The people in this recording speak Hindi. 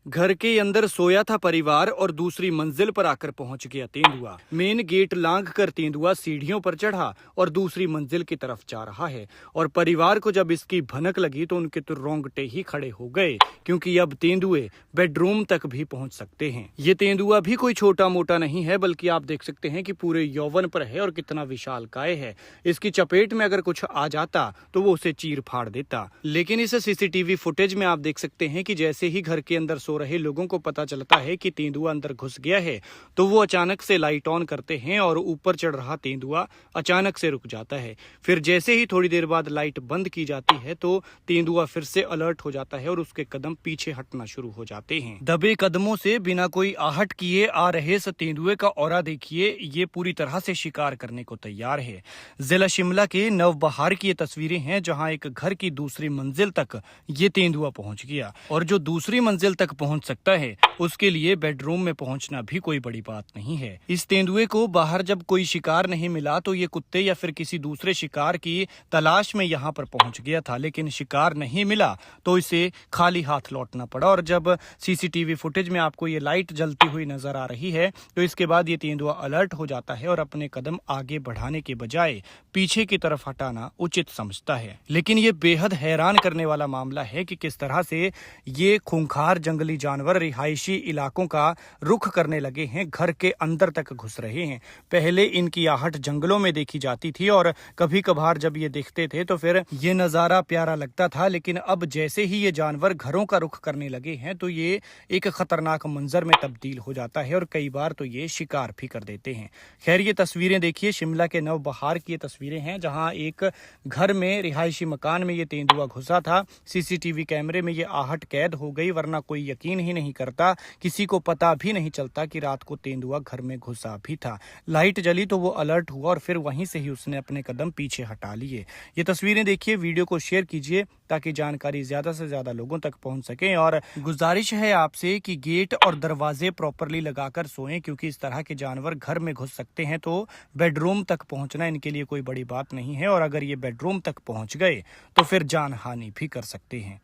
घर के अंदर सोया था परिवार और दूसरी मंजिल पर आकर पहुंच गया तेंदुआ। मेन गेट लांघ कर तेंदुआ सीढ़ियों पर चढ़ा और दूसरी मंजिल की तरफ जा रहा है। और परिवार को जब इसकी भनक लगी तो उनके तो रोंगटे ही खड़े हो गए, क्योंकि अब तेंदुए बेडरूम तक भी पहुंच सकते हैं। ये तेंदुआ भी कोई छोटा मोटा नहीं है, बल्कि आप देख सकते हैं कि पूरे यौवन पर है और कितना विशालकाय है। इसकी चपेट में अगर कुछ आ जाता तो वो उसे चीर फाड़ देता। लेकिन इस सीसीटीवी फुटेज में आप देख सकते हैं कि जैसे ही घर के अंदर रहे लोगों को पता चलता है कि तेंदुआ अंदर घुस गया है, तो वो अचानक से लाइट ऑन करते हैं और ऊपर चढ़ रहा तेंदुआ अचानक से रुक जाता है। फिर जैसे ही थोड़ी देर बाद लाइट बंद की जाती है तो तेंदुआ फिर से अलर्ट हो जाता है और उसके कदम पीछे हटना शुरू हो जाते हैं। दबे कदमों से बिना कोई आहट किए आ रहे इस तेंदुए का ऑरा देखिए, ये पूरी तरह से शिकार करने को तैयार है। जिला शिमला के नवबहार की ये तस्वीरें हैं, जहां एक घर की दूसरी मंजिल तक ये तेंदुआ पहुंच गया। और जो दूसरी मंजिल तक पहुंच सकता है उसके लिए बेडरूम में पहुंचना भी कोई बड़ी बात नहीं है। इस तेंदुए को बाहर जब कोई शिकार नहीं मिला तो ये कुत्ते या फिर किसी दूसरे शिकार की तलाश में यहाँ पर पहुंच गया था, लेकिन शिकार नहीं मिला तो इसे खाली हाथ लौटना पड़ा। और जब सीसीटीवी फुटेज में आपको ये लाइट जलती हुई नजर आ रही है तो इसके बाद ये तेंदुआ अलर्ट हो जाता है और अपने कदम आगे बढ़ाने के बजाय पीछे की तरफ हटाना उचित समझता है। लेकिन ये बेहद हैरान करने वाला मामला है कि किस तरह से ये खूंखार जंगली जानवर रिहायशी इलाकों का रुख करने लगे हैं, घर के अंदर तक घुस रहे हैं। पहले इनकी आहट जंगलों में देखी जाती थी और कभी कभार जब ये दिखते थे तो फिर ये नजारा प्यारा लगता था, लेकिन अब जैसे ही ये जानवर घरों का रुख करने लगे हैं तो ये एक खतरनाक मंजर में तब्दील हो जाता है और कई बार तो ये शिकार भी कर देते हैं। खैर, ये तस्वीरें देखिए, शिमला के नवबहार की ये तस्वीरें हैं, जहां एक घर में रिहायशी मकान में ये तेंदुआ घुसा था। सीसीटीवी कैमरे में ये आहट कैद हो गई, वरना कोई यकीन ही नहीं करता, किसी को पता भी नहीं चलता कि रात को तेंदुआ घर में घुसा भी था। लाइट जली तो वो अलर्ट हुआ और फिर वहीं से ही उसने अपने कदम पीछे हटा लिए। ये तस्वीरें देखिए, वीडियो को शेयर कीजिए ताकि जानकारी ज्यादा से ज्यादा लोगों तक पहुंच सके। और गुजारिश है आपसे कि गेट और दरवाजे प्रॉपरली लगाकर सोएं, क्योंकि इस तरह के जानवर घर में घुस सकते हैं तो बेडरूम तक पहुंचना इनके लिए कोई बड़ी बात नहीं है। और अगर ये बेडरूम तक पहुंच गए तो फिर जान हानि भी कर सकते हैं।